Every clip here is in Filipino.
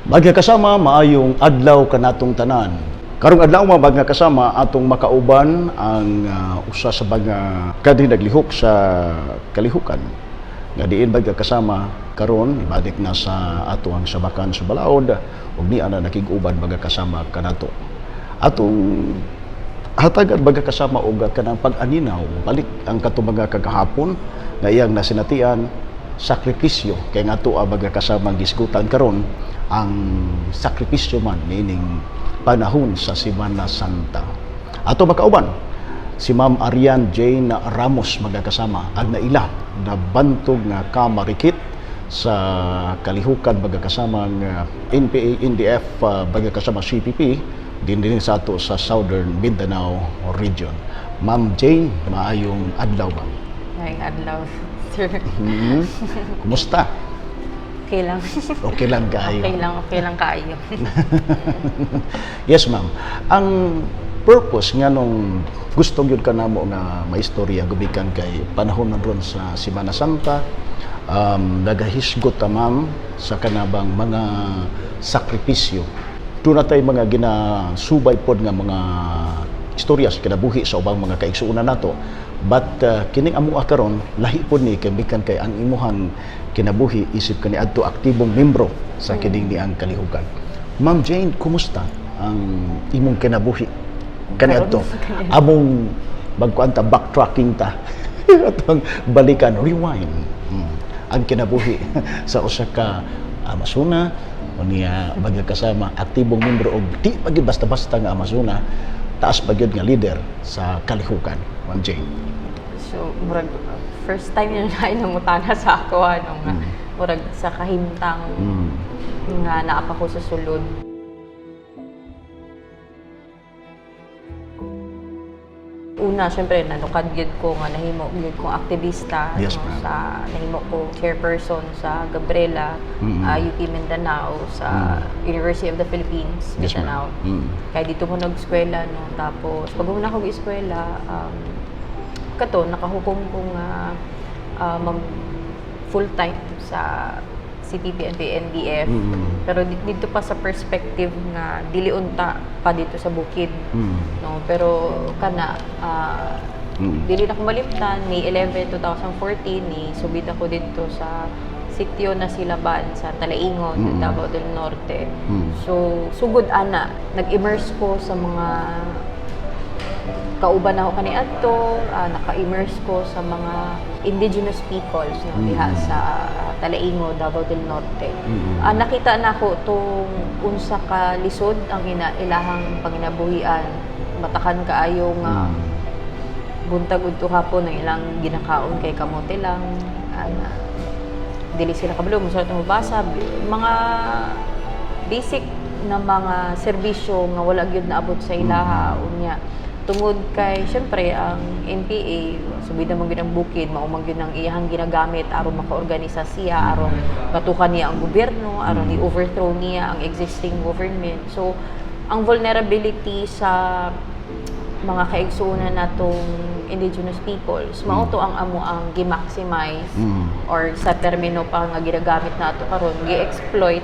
Bagya kasama, maayong adlaw kanatong tanan. Karong adlaw mga kasama atong makauban ang usa sa mga kadi naglihok sa kalihukan. Nga diin bagya kasama karon ibalik na sa ato ang sabakan sa balaod ug niya na nakig-uban baga kasama kanato. Atong hatagan baga kasama og kanang pag-aninaw balik ang katubaga kagahapon nga iyang nasinatian sakripisyo kay ngato baga kasama gisgutan karon ang sakripisyo man meaning panahon sa Semana Santa. Ato makauban si Ma'am Arian Jane Ramos magkasama ang naila na bantog nga kamarikit sa kalihukan magkasama ng NPA, NDF magkasama CPP din sa ato sa Southern Mindanao region. Ma'am Jane, maayong adlaw ba? Maayong adlaw, sir. Kumusta? Okay lang. Okay lang kayo. Okay lang kayo. Yes, ma'am. Ang purpose nga nung gusto gyud ka namo nga maistorya gubikan kay panahon man ron sa Semana Santa, nagahisgot ta ma'am sa kanabang mga sakripisyo. Doon na tayo mga ginasubay pod nga mga istorya sa kinabuhi sa ubang mga kaigsuonan nato. But kining amo karon lahi pod ni kay bikan kay ang imuhang kinabuhi isip kani adto aktibong membro sa kining niang kalihukan. Ma'am Jane, kumusta ang imong kinabuhi kani adto? Among magkuanta backtracking ta atong balikan rewind ang kinabuhi sa usa ka Amazona o niya magkasama aktibong membro og di pagid basta-basta nga Amazona taas pagid nga leader sa kalihukan. Ma'am Jane. So, murag first time yun na inamutana sa ako, nga, murag sa kahimtang nga naapa ko sa sulod. Una, syempre, nanukad yun ko nga nahimo yun kong aktivista. Yes, sa nahimo ko chairperson sa Gabriela, UP Mindanao, sa University of the Philippines, Yes, Mindanao. Kaya dito mo nag-eskwela, no? Tapos, pag una ko eskwela, kato, nakahukom ko nga full-time sa CPP and NDF. Pero dito pa sa perspective nga dili unta pa dito sa bukid. No, pero kana dili na ko malimtan ni 11/2014 ni subid ako dito sa sitio na Silaban sa Talaingon, Davao del Norte. So sugod ana, nag-immerse ko sa mga kauban ako kani adto, naka-immerse ko sa mga indigenous peoples no, diha sa Talaingo, Davao del Norte. Nakita na ko tong unsa ka lisod ang ilahang panginabuhian, matakan kaayo nga buntag udto hapon ang ilang ginakaon kay kamote lang, dili sila kabalo mo sa mabasa mga basic na mga serbisyo nga wala gyud naabot sa ilaha unya. Tungod kay, syempre, ang NPA, subid naman yun ang bukid, maumang yun ang iyahang ginagamit aron makaorganisa siya, aron batukan niya ang gobyerno, aron i-overthrow niya ang existing government. So, ang vulnerability sa mga kaigsuonan natong indigenous peoples, mauto ang amo ang gi-maximize or sa termino pa nga ginagamit nato karon gi-exploit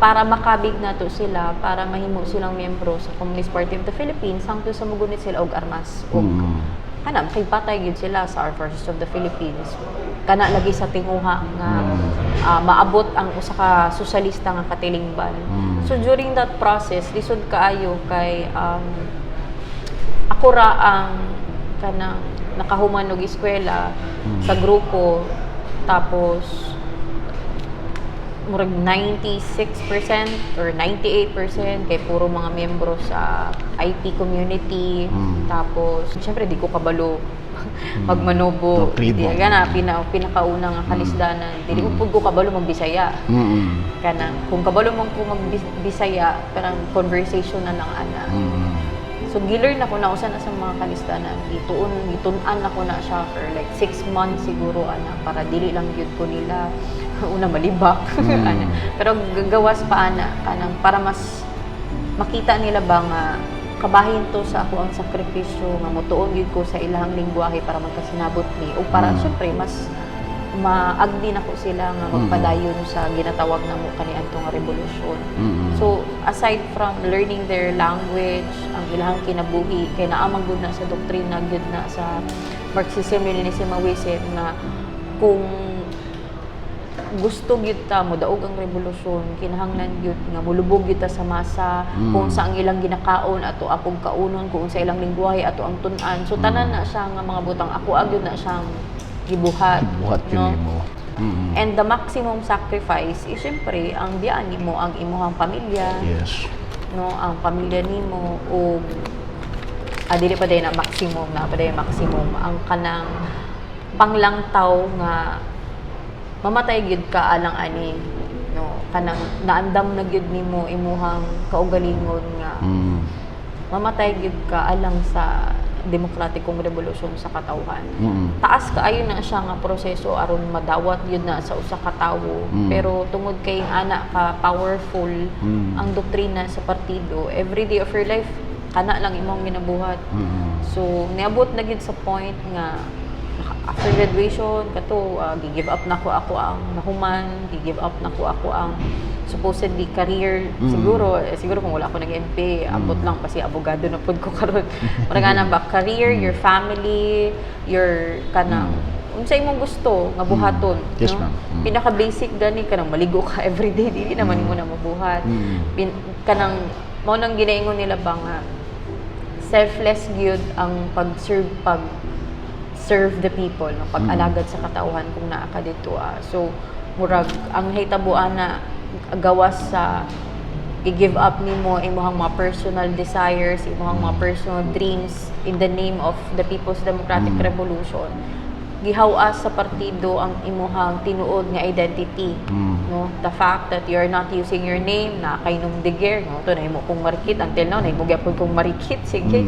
para makabig nato sila, para mahimo silang miyembro sa Communist Party of the Philippines hangtod sa mugunit sila og armas ug kana makipatay gyud sila sa Armed Forces of the Philippines. Kana lagi sa tinguha nga maabot ang usa ka sosyalista nga katilingban. So during that process, lisod kaayo kay ako ra ang kanang nakahuman og eskwela sa grupo, tapos murag 96% or 98% kay puro mga miyembro sa IT community. Tapos syempre di ko kabalo magmanobo. Di gana pinakauna nga kalisdanan. Dili ko kabalo magbisaya. Kanang kung kabalo man ko magbisaya, parang conversation na lang ana. So, gilearn ako na usan na sa mga kalistanan. Gitunan ako na siya for like 6 months siguro, para dili lang yun ko nila. Una, malibak. Pero gagawas pa, para mas makita nila ba nga kabahin to sa ako ang sakripisyo, nga mutuon yun ko sa ilang lingwahe para magkasinabot ni. O para, syempre, mas maagdi na ko sila nga magpadayon sa ginatawag na mo kaniadto nga revolusyon. So aside from learning their language, ang ilang kinabuhi kay naamang gud na sa doktrina gud na sa Marxism Leninism Maoism nga kung gusto gyud ta mo daog ang revolusyon, kinahanglan gyud nga mulubog gyud ta sa masa, kung sa ang ilang ginakaon ato apog kaunon, kung sa ilang lingwahe ato ang tun-an. So tanan na siya nga mga butang ako agyud na siyang gibuhat, Buhat no? yun mo. And the maximum sacrifice is syempre ang biyaan nimo ang imong pamilya, Yes. no, ang pamilya nimo o dili pa day na maximum ang kanang panglangtaw nga mamatay gyud ka alang ani, no, kanang naandam na gyud nimo imuhang kaugalingon nga mamatay gyud ka alang sa demokratikong revolusyon sa katawhan. Taas kaayo na siya nga proseso aron madawat yun na sa usa ka tawo, pero tungod kay ana ka powerful ang doktrina sa partido, every day of your life kana lang imong ginabuhat. So niabot na gid sa point nga after graduation kato gi-give up na ko ako ang nahuman, gi-give up na ko ako ang supposedly career. Siguro kung wala ako nag-MP, abot lang kasi abogado na pud ko karon. Para nga ba career, your family, your kanang unsa imong gusto nga buhaton, Yes, no? ma'am. Pinaka basic gani kanang maligo ka everyday, dili naman mo na mabuhat. Kanang mao nang ginaingon nila ba nga selfless gyud ang serve the people, no? Pag-alagad sa katauhan kung naa ka dito. So murag ang hitabuan na gawas sa i-give up nimo imong mga personal desires, imong mga personal dreams in the name of the People's Democratic Revolution. Gihawas sa partido ang imong tinuod nga identity, no? The fact that you're not using your name na kay nung deger, no? To na imo kong marikit until now na imo gyapon kong marikit, sige.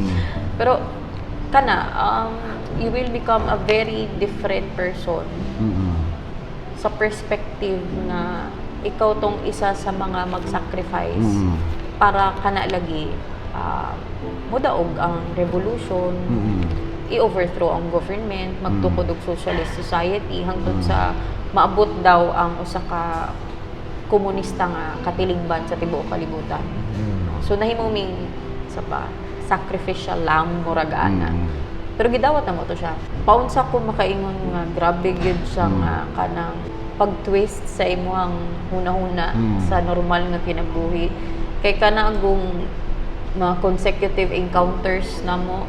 Pero kana you will become a very different person sa perspective na ikaw tong isa sa mga mag-sacrifice para kana lagi mudaog ang revolution, i-overthrow ang government, magtukod og socialist society hangtod sa maabot daw ang usa ka komunista nga katilingban sa tibuok kalibutan. So nahimuming sa sacrificial lamb murag ana. Pero gidawat na mo to siya. Paunsa ko makaingon nga grabe gyud siya nga kanang pag-twist sa imong huna-huna sa normal nga kinabuhi. Kay kanagong mga consecutive encounters namo,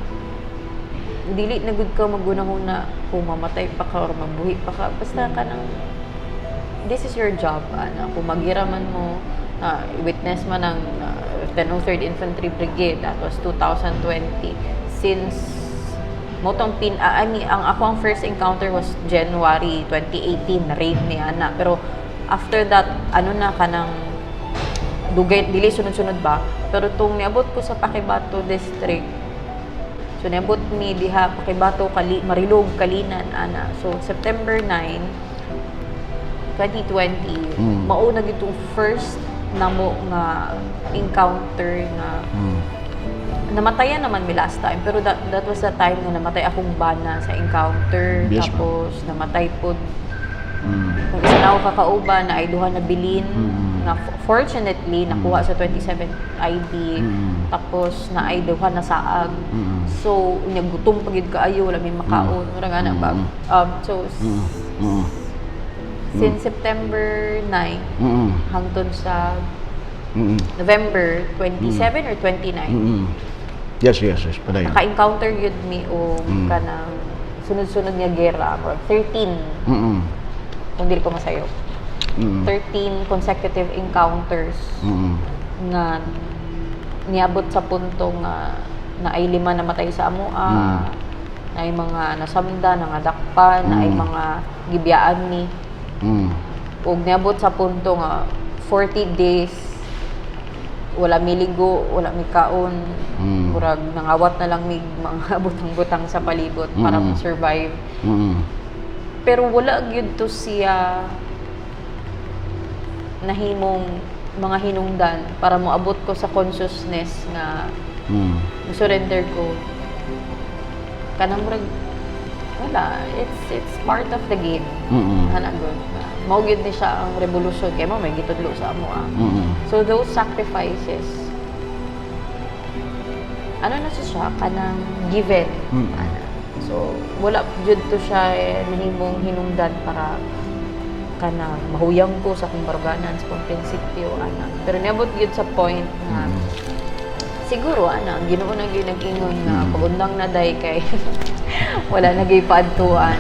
dili na gud ka magunahuna kung mamatay pa ka or mabuhi pa ka. Basta kanang this is your job, ana. Kung maghiraman mo, witness man ng 1003rd Infantry Brigade, that was 2020. Since motong ang ako ang first encounter was January 2018 na raid ni ana, pero after that ano na kanang dugay dili sunod-sunod ba, pero tung niabot ko sa Pakibato district, so niabot mi diha Pakibato Marilog Kalinan ana. So September 9 2020 mao na gitong first namo nga encounter nga namatayan naman mi last time, pero that was the time na namatay akong bana sa encounter. Yes, tapos namatay po kung isa na ako kakauban na ay duha na bilin na fortunately nakuha sa 27th ID. Tapos na ay duha na saag. So unya gutom pagid kaayo, wala may makaon, mura nga na ba. Since September 9 hangtod sa November 27 or 29. Yes, padayon. Naka-encounter yun mi o kanang sunod-sunod nga gera, 13. Kung dili ko masayo. 13 consecutive encounters nga niabot sa punto nga na ay 5 namatay sa amoa, na ay mga nasamda, nangadakpan, na ay mga gibiyaan ni. Ug niabot sa punto nga 40 days wala miligo, wala mi kaon, murag nangawat na lang mig mga butang-butang sa palibot para ma-survive. Pero wala gyud to siya nahimong mga hinungdan para moabot ko sa consciousness nga surrender ko kanang murag wala, it's part of the game. Mm-mm. Ana good. Mao gyud ni siya ang revolution kay mo may gitudlo sa amo. Mm-mm. So those sacrifices, ano na siya kanang given. Ana. So wala jud to siya nahimong hinungdan para kanang mahuyang ko sa akong baruganan sa akong prinsipyo ana. Pero niabot gyud sa point na siguro ana ang Ginoo na gyud nag-ingon nga pag-undang na day kay wala na gyud paadtuan.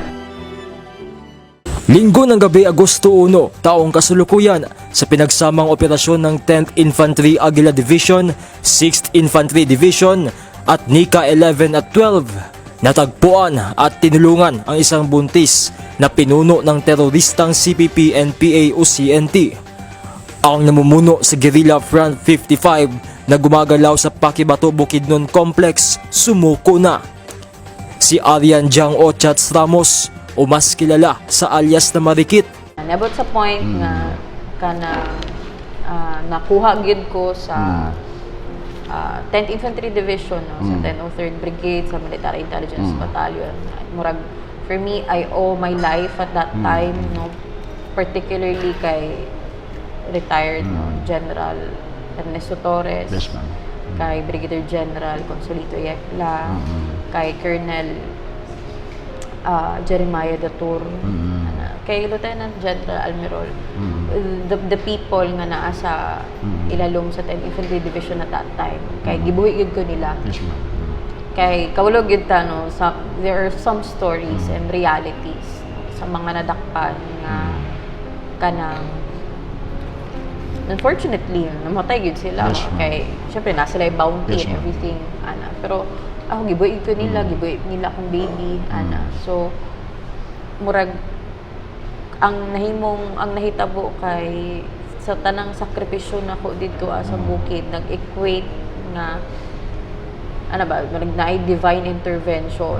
Linggo ng gabi, Agosto 1, taong kasulukuyan sa pinagsamang operasyon ng 10th Infantry Aguila Division, 6th Infantry Division at NICA 11 at 12. Natagpuan at tinulungan ang isang buntis na pinuno ng teroristang CPP-NPA o CNT. Ang namumuno sa Guerrilla Front 55 na gumagalaw sa Pakibato Bukidnon Complex, sumuko na. Si Arian Jang Ochats Ramos o mas kilala sa alias na Marikit. Nabot sa point nga kana nakuha gyud ko sa 10th Infantry Division no, sa 1003rd Brigade sa Military Intelligence Battalion. Murag for me I owe my life at that time no, particularly kay retired no, General Ernesto Torres, Yes, ma'am. kay Brigadier General Consolito Yecla, kay Colonel Jeremiah Datur, kay Lieutenant General Almirol, the people nga naa sa ilalom sa 10th Infantry Division at that time, kay gibuhi gyud ko nila. Yes, ma'am. Kay kawalog gyud ta no, there are some stories and realities sa mga nadakpan nga kanang unfortunately namatay gyud sila. Yes, ma'am. Kay syempre na sila yung bounty Yes, and ma'am. everything ana, pero ako gibuhi ko nila, gibuhi nila akong baby ana. So murag ang nahitabo kay sa tanang sakripisyo nako dito sa bukid nag-equate nga ano ba naay divine intervention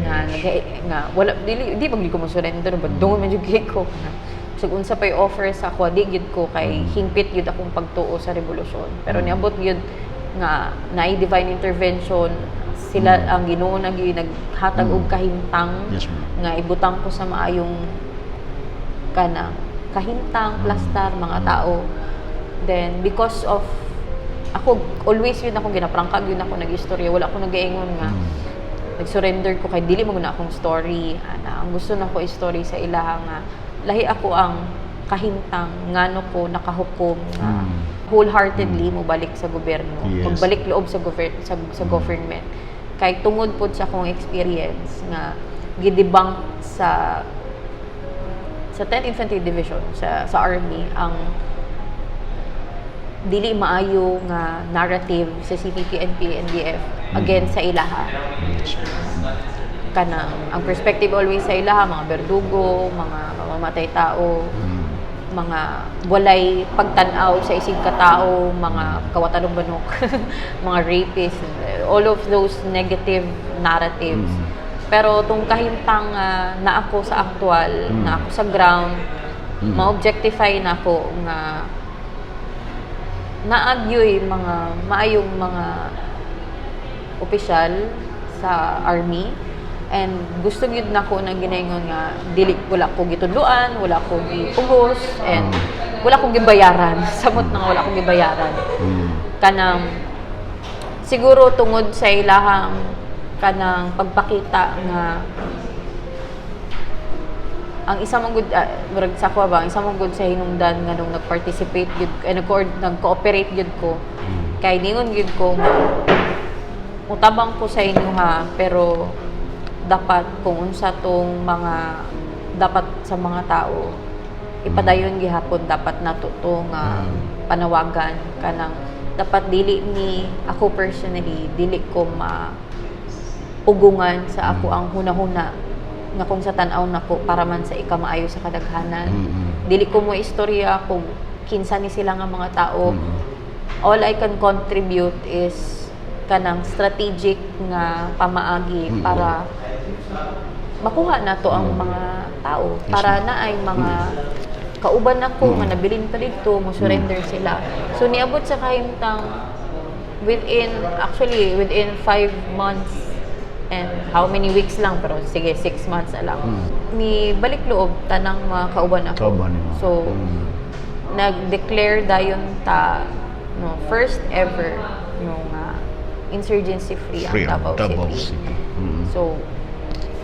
nga wala di pag di ko mo surrender but dungo man jud kay ko so unsa pay offer sa ako di gyud ko kay hingpit gyud akong pagtuo sa revolusyon pero niabot gyud nga naay divine intervention sila ang Ginoo naghatag og kahimtang Yes, ma'am. nga ibutang ko sa maayong kanang kahintang plastar mga tao. Then because of ako always yun ako ginaprangkag yun ako nag-istorya, wala ako nag-iingon nga nag-surrender ko kay dili mo na akong story ana ang gusto nako story sa ilaha nga lahi ako ang kahintang ngano ko nakahukom nga wholeheartedly mo balik sa gobyerno, Yes. magbalik loob sa government kay tungod pod sa akong experience nga gidebunk sa 10th Infantry Division sa Army ang dili maayo nga narrative sa CPP, NPA, NDF against sa ilaha. Kanang ang perspective always sa ilaha mga berdugo, mga mamamatay tao, mga walay pagtan-aw sa isig katao, mga kawatanong banok, mga rapists, all of those negative narratives. Pero tung kahintang na ako sa actual, na ako sa ground, ma-objectify na ako nga naagyoy mga maayong mga opisyal sa army and gusto gyud nako nang ginaingon nga dili wala ko gitudluan, wala ko gipugos and wala ko gibayaran. Samot na nga wala ko gibayaran. Kanang siguro tungod sa ilahang kanang pagpakita nga ang isa mong good murag sa ako ba ang isa mong good sa hinungdan nga nung nag-participate gyud nag-cooperate gyud ko kay ningon gyud ko nga utabang ko sa inyo ha pero dapat kung unsa tong mga dapat sa mga tao ipadayon gihapon dapat nato to nga panawagan kanang dapat dili ni ako personally dili ko ugungan sa ako ang hunahuna nga kung sa tan-aw nako para man sa ikamaayo sa kadaghanan. Dili ko mo istorya kung kinsa ni sila nga mga tao. All I can contribute is kanang strategic nga pamaagi para makuha nato ang mga tao para naay mga kauban ako nga nabilin pa dito mo surrender sila. So niabot sa kahimtang within 5 months and how many weeks lang, pero sige, 6 months na lang. Ni balik loob, tanang mga kauban ako. Kauban nimo. So, nag-declare dayon ta, no, first ever, no, insurgency free ang Davao City. So,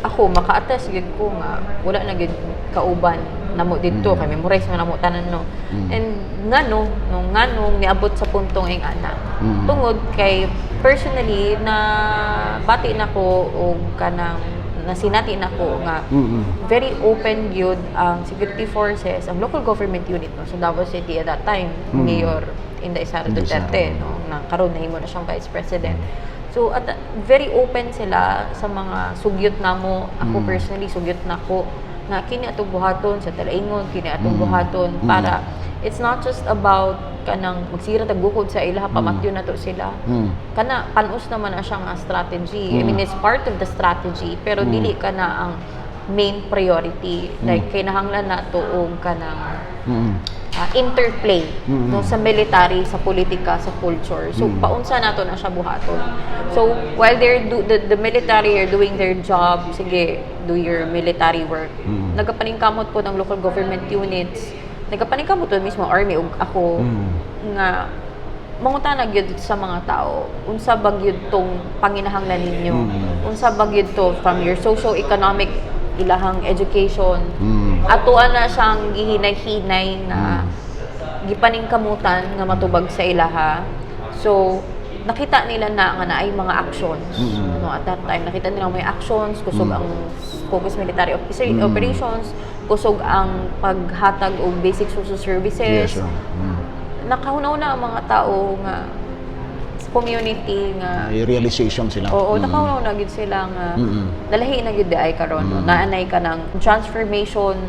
ako, maka-attest yun ko nga, wala na yun kauban namo dito, kay memorize mo namo tanan, no. And ngano, niabot sa puntong ing ana. Tungod kay personally na bati nako og kanang nasinati nako nga very open gyud ang security forces, ang local government unit no sa Davao City at that time, Mayor Inday Sara Duterte, no, na karon nahimo na siyang Vice President. So, very open sila sa mga sugyot namo. Ako personally, sugyot nako nga kini atong buhaton sa talaingon, kini atong buhaton para it's not just about kanang magsira tag bukod sa ilaha, pamatyo na to sila. Kana panos naman na siya nga strategy. I mean, it's part of the strategy, pero dili kana ang main priority. Like, kinahanglan na to og kanang interplay no, sa military, sa politika, sa culture. So, paunsa nato na siya buhaton. So, while the military are doing their job, sige, do your military work. Nagapaningkamot po ng local government units, nagapaningkamot po mismo army ug ako nga mangutana gyud sa mga tao, unsa ba gyud tong panginahanglan ninyo? Unsa ba gyud to from your socio-economic ilahang education? Atuan na siyang gihinay-hinay nga gipaningkamutan nga matubag sa ilaha. So, nakita nila na nga naay mga actions. No, at that time, nakita nila may actions, kusog ang focus military operations, kusog ang paghatag og basic social services. Nakahunaw na ang mga tao nga sa community nga realization sila. Oo, nakahunaw na gid sila nga dalahi na gid ay karon, no? Naanay ka ng transformation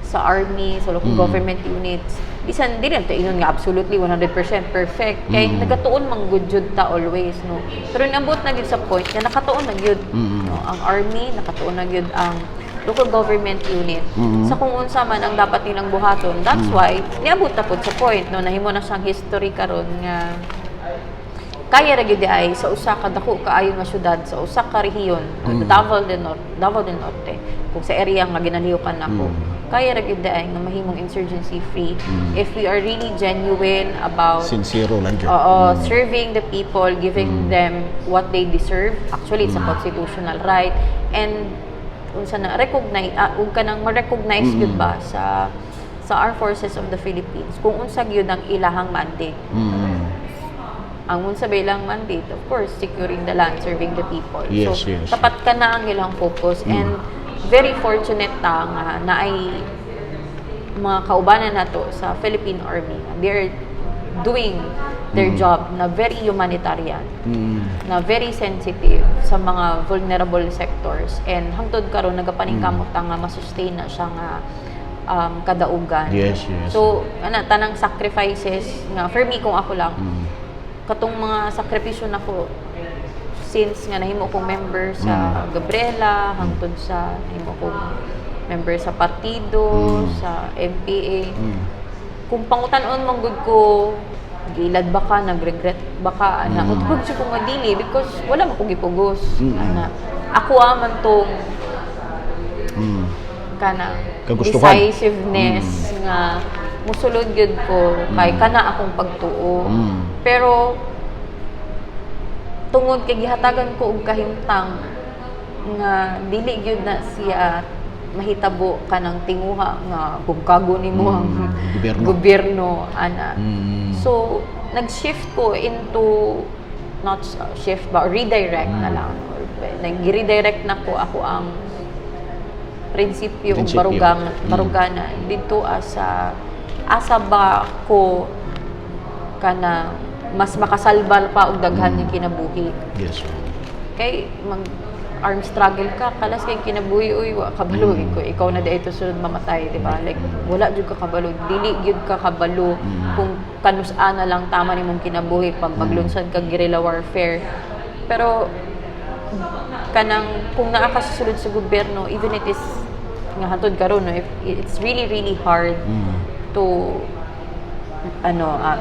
sa army, sa local government units. Bisan di rin to inon nga absolutely 100% perfect kay nagatuon man gud jud ta always, no. Pero nabot na gid sa point nga nakatuon na gid no, ang army, nakatuon na gid ang local government unit sa kung unsa man ang dapat nilang buhaton. That's why niabot na pud sa point, no, nahimo na siyang history karon nga kaya ra gyud ay sa usa ka dako kaayo nga syudad, sa usa ka rehiyon, Davao del Norte, kung sa area nga ginalihukan nako. Kaya ra gyud ay nga mahimong insurgency free if we are really genuine about sincero lang gyud. Serving the people, giving them what they deserve. Actually, it's a constitutional right, and unsa na recognize ug kanang ma-recognize gyud ba sa Armed Forces of the Philippines kung unsa gyud ang ilahang mandate. Ang unsa ba ilang mandate, of course, securing the land, serving the people. Yes, so, yes. tapat ka na ang ilang focus, and very fortunate ta nga na ay mga kaubanan nato sa Philippine Army. They're doing their job na very humanitarian, na very sensitive sa mga vulnerable sectors, and hangtod karon nagapaningkamot nga masustain na siya nga kadaugan. Yes. So, tanang sacrifices nga for me kung ako lang, katong mga sakripisyo nako since nga nahimo kong member sa Gabriela, hangtod sa nahimo kong member sa partido, sa MPA. Kung pangutan-on man gud ko, gilad ba ka, nag-regret ba ka, ana, utbog siya kong madili because wala man kong gipugos. Ana, ako man tong kana kagustuhan, decisiveness nga musulod gyud ko kay kana akong pagtuo. Pero tungod kay gihatagan ko og kahimtang nga dili gyud na siya mahitabo kanang tinguha nga bugkago nimo ang gobyerno ana. So nag-shift ko into not shift ba redirect na lang. Nag-redirect na ko ako ang prinsipyo ug barugana dito asa ba ko kana mas makasalbal pa og daghan nga kinabuhi. Yes. Kay mag armed struggle ka, kalas kay kinabuhi, uy, wa kabalo ko, ikaw na dito sunod mamatay, di ba? Like wala jud ka kabalo, dili gyud ka kabalo kung kanus-an na lang tama nimong kinabuhi pag maglunsad ka guerrilla warfare. Pero kanang kung naa ka susulod sa gobyerno, even it is nga hantod karon, no, it's really hard to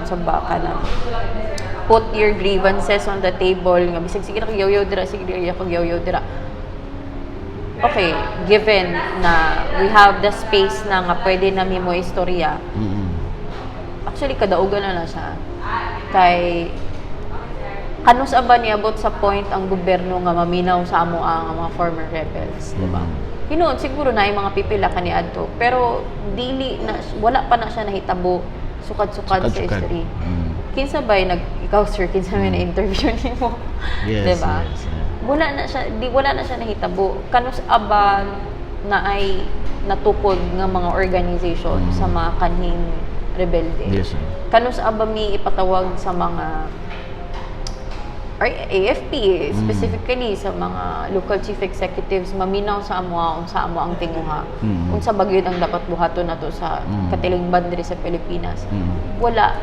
sa baka na put your grievances on the table nga bisag sige ra kag yaw dira, sige ra kag yaw dira. Okay, given na we have the space na nga pwede na mo istorya, actually kadaugan na siya. Kay kanus ba niabot sa point ang gobyerno nga maminaw sa amo ang mga former rebels, di ba? Hinoon siguro na yung mga pipila kaniadto, pero dili na wala pa na siya nahitabo sukad-sukad sa history. Kinsa ba ikaw sir, kinsa may na-interview nimo? Yes, diba? yes, yeah. Wala na siya nahitabo. Kanus aba na ay natukod nga mga organization sa mga kanhing rebelde. Yes, sir. Kanus aba mi ipatawag sa mga or AFP specifically sa mga local chief executives maminaw sa amo unsa amo ang tinguha unsa bagyod ang dapat buhaton nato sa katilingban diri sa Pilipinas. Wala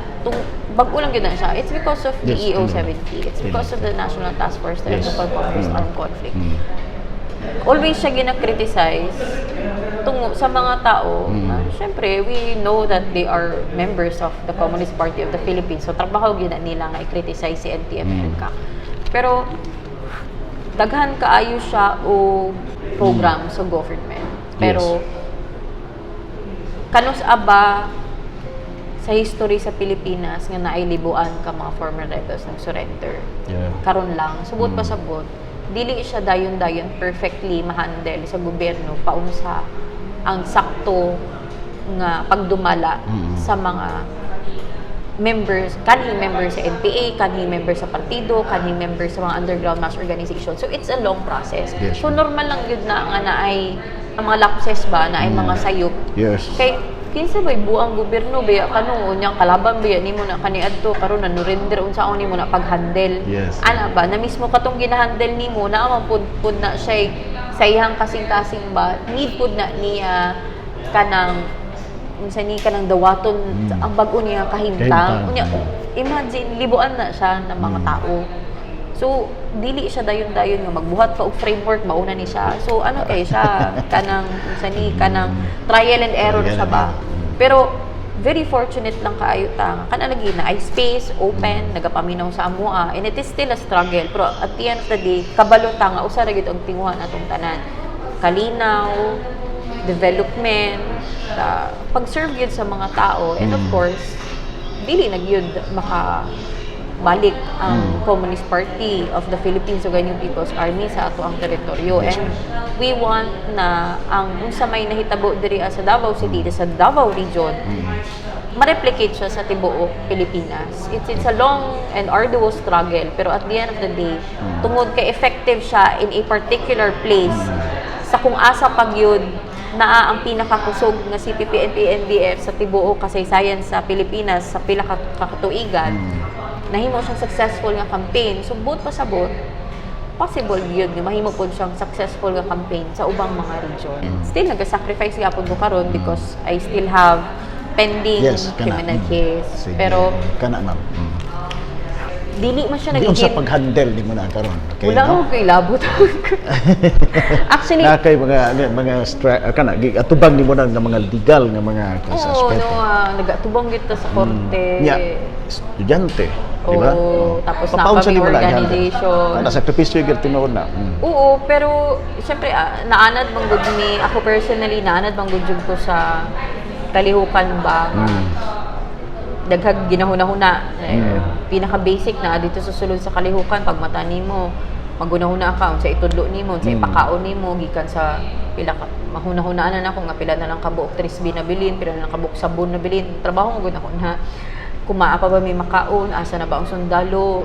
bag-o lang gyud na siya. It's because of the Yes, EO70. It's because of the National Task Force to Local Conflict Armed Conflict. Always siya gina-criticize tungo sa mga tao na syempre we know that they are members of the Communist Party of the Philippines, so trabaho gyud nila nga i-criticize si NTF-ELCA. Pero daghan kaayo siya o program sa government, pero kanus aba sa history sa Pilipinas nga naay libuan ka mga former rebels nag surrender karon lang subot pa sabot dili siya dayon-dayon perfectly ma-handle sa gobyerno paunsa ang sakto nga pagdumala sa mga members, kanhing members sa NPA, kanhing members sa partido, kanhing members sa mga underground mass organization. So it's a long process. Yes. So normal lang yun na nga na ay ang mga lapses ba na ay mga sayop. Yes. Kay kinsa bay buang gobyerno baya kanu unyang kalaban baya nimo na kaniadto karon na surrender unsaon nimo na paghandle. Yes. Ana ba na mismo katong ginahandle nimo na man pud na siya sa iyang kasing-kasing ba need pud na niya kanang unsa ni kanang dawaton ang bag-o niya kahimtang. Unya imagine libuan na siya ng mga tao. So dili siya dayon-dayon nga magbuhat pa og framework mauna ni siya. So ano kay siya kanang unsa ni kanang trial and error sa ba. Pero very fortunate lang kaayo ta kana lagi na ay space open nagapaminaw sa amoa and it is still a struggle pero at the end of the day kabalo ta nga usa ra gyud ang tinguhan atong tanan kalinaw development pag-serve gyud sa mga tao and of course dili na gyud balik ang Communist Party of the Philippines o ganyang People's Army sa ato ang teritoryo. And we want na ang unsa may nahitabo diri sa Davao City, sa Davao region, ma-replicate siya sa tibuok Pilipinas. It's a long and arduous struggle, pero at the end of the day, tungod kay effective siya in a particular place, sa kung asa pagyud naa ang pinakakusog nga CPP, NPA, NDF sa tibuok kasaysayan sa Pilipinas sa pila ka katuigan. Nahimo siyang successful nga campaign. So, both pasabot, possible yun nga mahimo po siyang successful nga campaign sa ubang mga region. Still, nag-sacrifice nga po ko karon because I still have pending criminal case. Sige. Pero, kana ma'am. dili man siya Di unsa nagiging... pag-handle di mo na karon. Okay, Wala ko kay labot. Actually, na kay mga kana atubang ni mo na nga mga legal nga mga aspeto. nagatubong kita sa korte. Nya, estudyante, di ba? Tapos Papaunsa na ni mo kami na organization. Ana sakripisyo gyud tinuod na. Oo, pero siyempre naanad bang gud ni ako personally naanad bang gud ko sa kalihukan ba. Daghag ginahuna-huna. Pinaka basic na dito sa sulod sa kalihukan pag mata nimo magunahuna ka sa itudlo nimo sa ipakaon nimo gikan sa pila ka mahuna-hunaan na ako nga pila na lang kabuok trisbi na bilin pila na lang kabuok sabon na bilin trabaho mo gud ako na kumaa pa ba may makaon asa na ba ang sundalo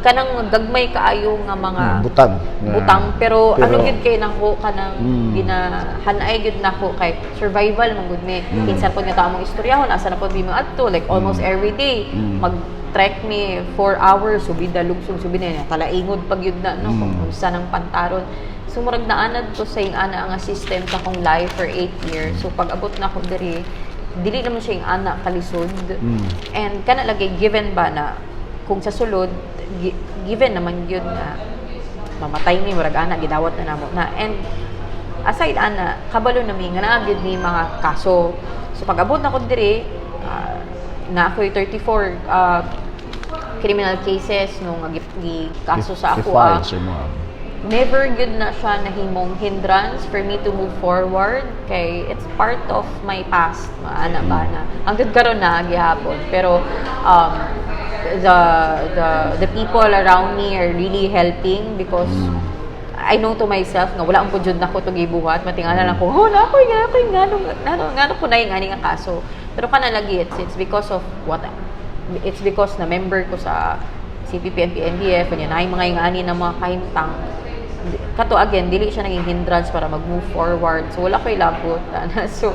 kanang gagmay kaayo nga mga butang pero ano gid kay nako kanang ginahanay gid nako kay survival man gud mi pinsan pod nga ta among istoryahon asa na pod mi adto like almost every day mag trek me 4 hours subida lugsong subida na talaingod pag yun na no kung unsa nang pantaron so murag naanad to sa ana nga system sa kong life for 8 years so pag abot na ko diri dili naman siya yung ana kalisod and kana lagi given ba na kung sa sulod given naman yun na mamatay mi murag ana gidawat na namo na and aside ana kabalo na mi nga naa gyud ni mga kaso so pag abot na ko diri na ako'y 34 criminal cases nung kaso sa ako. I-file sa mo. Never good na siya nahimong hindrance for me to move forward kay it's part of my past maana ba na hangtod karon na gihapon pero the people around me are really helping because I know to myself nga wala ang pudjud nako to gibuhat matingala lang ko na ako ngano ko na yung ani nga kaso pero kana lagi it's because of it's because na member ko sa CPP and PNDF kanya na mga ingani na mga kahimtang kato again dili siya naging hindrance para mag-move forward so wala ko'y labot so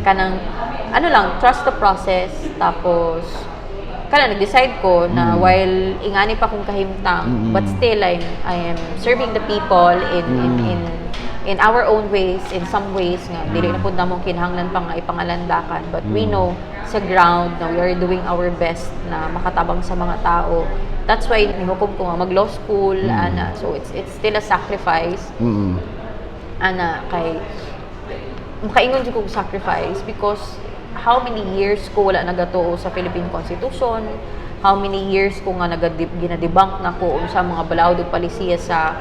kanang ano lang trust the process tapos nag-decide ko na while ingani pa kong kahimtang but still I am serving the people in our own ways in some ways nga dili na pud namong kinahanglan pa nga ipangalandakan but we know sa ground na we are doing our best na makatabang sa mga tao. That's why nihukom ko nga mag-law school ana so it's still a sacrifice. Ana kay makaingon jud kog sacrifice because how many years ko wala nagatuo sa Philippine Constitution, how many years ko nga ginadebunk na ko unsa mga balaod ug palisiya sa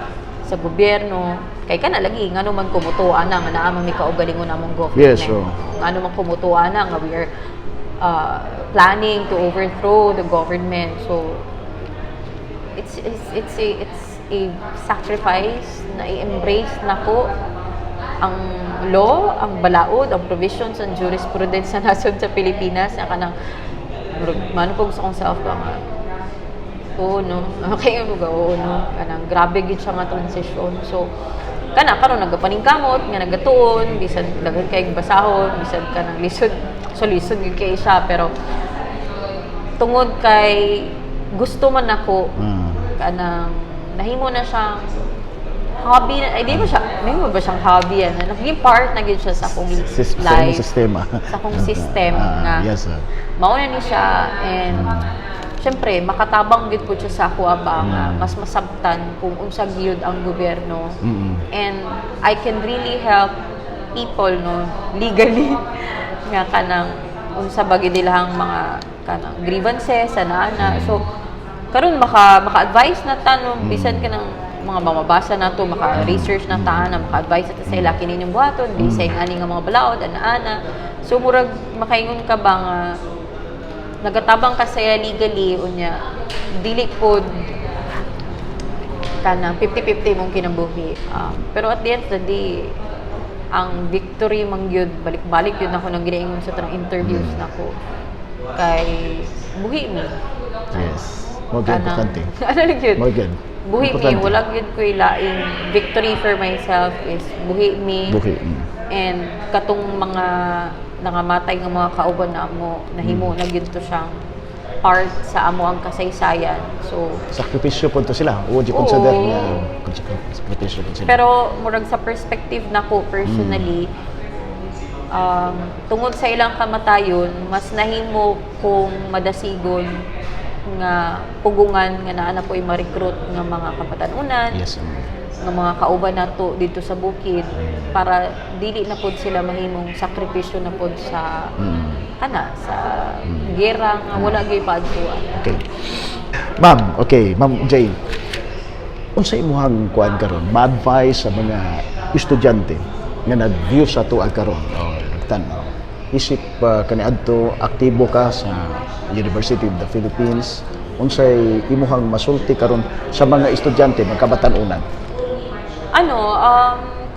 gobyerno kay kana lagi ngano man kumutuan na nga naa man mi kaugalingon namong government. Yes, so Ngano man kumutuan na nga we are planning to overthrow the government. So it's a sacrifice na i-embrace nako ang law, ang balaod, ang provisions and jurisprudence sa nasod sa Pilipinas na kanang manupog sa kong self ba nga oo no okay mo ga oo no kanang grabe gid siya nga transition so kana karon nagapaningkamot nga nagatuon bisan daghan kay basahon bisan kanang lisod so lisod gid kay siya pero tungod kay gusto man ako kanang nahimo na siyang hobby na, ay di ba siya, may mo ba siyang hobby yan? Naging part na gid siya sa akong life. Sistema. Sa akong system nga. Yes, sir. Mauna ni siya and syempre makatabang gid po siya sa ako ba nga mas masabtan kung unsa gyud ang gobyerno. And I can really help people no legally nga kanang unsa ba gid ilang mga kanang grievances ana. So karon maka-advise na tanong bisan ka ng mga mamabasa na to, maka-research na ta na maka-advise ta sa ila kininyong buhaton bisay ani nga mga balaod ana. So murag makaingon ka ba nga nagatabang ka saya legally unya dili pod kanang 50-50 mong kinabuhi. Pero at the end of the day ang victory man gyud balik-balik yun ako nang ginaingon sa tanang interviews nako kay buhi mi. Yes. Mo importante. Ano lang yun? Mo gyud. Buhi mi, wala gyud ko ilaing victory for myself is buhi mi. And katong mga nangamatay nga mga kauban na mo nahimo na gyud to siyang part sa amo ang kasaysayan. So sakripisyo po to sila. O di consider na sakripisyo po sila. pero murag sa perspective nako personally tungod sa ilang kamatayon mas nahimo kong madasigon nga pugungan nga naa na po'y ma-recruit nga mga kapatanunan Yes. nga mga kauban nato dito sa bukid para dili na pod sila mahimong sakripisyo na pod sa sa gera nga wala gyud paadtuan. Okay. Ma'am Jane. Unsa imuhang kuan karon? Ma-advise sa mga estudyante nga nag-view sa tuwa karon o nagtan-aw. Isip kaniadto aktibo ka sa University of the Philippines. Unsay imuhang masulti karon sa mga estudyante magkabatan-unan?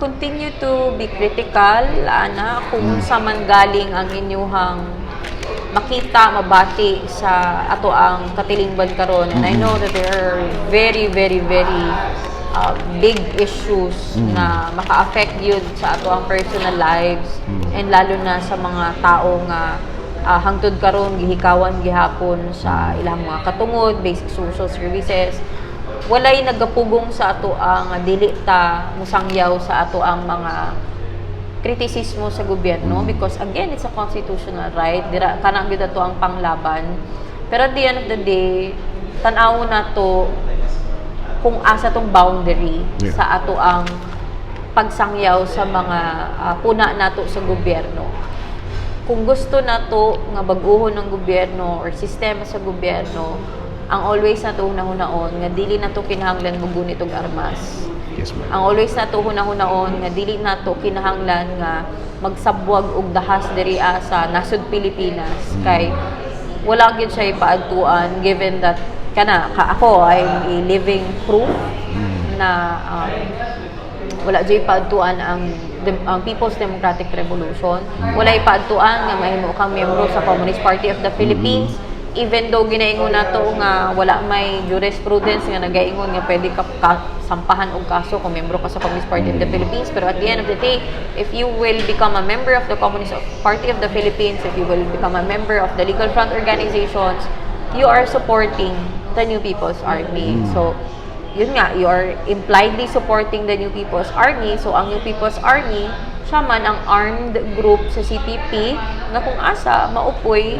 Continue to be critical ana kung sa man galing ang inyuhang makita mabati sa ato ang katilingban karon and I know that there are very big issues na maka-affect yun sa ato ang personal lives and lalo na sa mga tao nga hangtod karon gihikawan gihapon sa ilang mga katungod, basic social services. Walay nagapugong sa ato ang dili ta musangyaw sa ato ang mga kritisismo sa gobyerno because again it's a constitutional right dira kanang gyud ato ang panglaban pero at the end of the day tan-aw na to kung asa tong boundary sa ato ang pagsangyaw sa mga puna nato sa gobyerno kung gusto na to nga bag-ohon ng gobyerno or sistema sa gobyerno, ang always na to hunahon nga dili na to kinahanglan mo gunit og armas. Yes, ma'am. Ang always na to hunahon nga dili na to kinahanglan nga magsabwag og dahas diri sa nasud Pilipinas kay wala gyud siya ipaadtuan given that ako I'm a living proof na wala jay paadtuan ang People's Democratic Revolution. Wala ipaadtuan nga mahimo kang miyembro sa Communist Party of the Philippines. Even though ginaingon nato nga wala may jurisprudence nga nagaingon nga pwede ka sampahan og kaso kung miyembro ka sa Communist Party of the Philippines, pero at the end of the day, if you will become a member of the Communist Party of the Philippines, if you will become a member of the legal front organizations, you are supporting the New People's Army. So yun nga, you are impliedly supporting the New People's Army. So, ang New People's Army, siya man ang armed group sa CPP na kung asa, maupoy,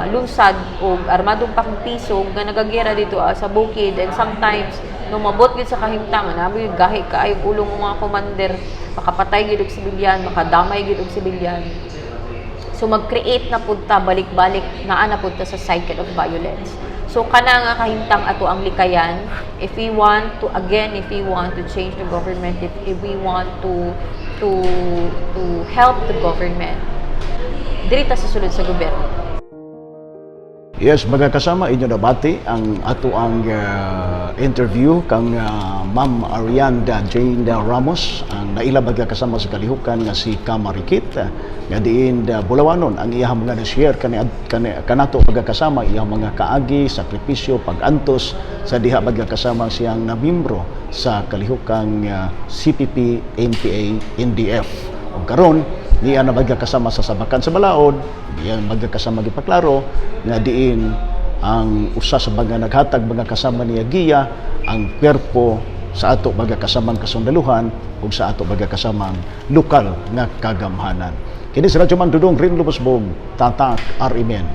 lunsad o armadong pakpisog na nagagera dito sa bukid. And sometimes, nung mabot gid sa kahimtangan, nabi yung gahi ka ay ulong mga commander, makapatay gid og sibilyan, makadamay gid og sibilyan. So, mag-create na punta, balik-balik, naa na punta sa cycle of violence. So kana nga kahimtang ato ang likayan if we want to change the government, if we want to help the government diri ta sa sulod sa gobyerno. Yes, mga kasama, inyo nabati ang ato ang interview kang Ma'am Arianda Jane Ramos, ang naila baga kasama sa kalihukan nga si Kamarikit, nga diin bulawanon ang iyang mga na-share kanato baga kasama iyang mga kaagi, sakripisyo, pag-antos sa diha baga kasama siyang namimbro sa kalihukan CPP, NPA, NDF. O karon niya na magkakasama sa sabakan sa balaod, niya magkakasama gipaklaro nga diin ang usa sa mga naghatag mga kasama niya giya ang kwerpo sa ato magkakasamang kasundaluhan ug sa ato magkakasamang lokal nga kagamhanan. Kini si Radyo Man Dudong Rin Lubosbog, Tatak, Arimen.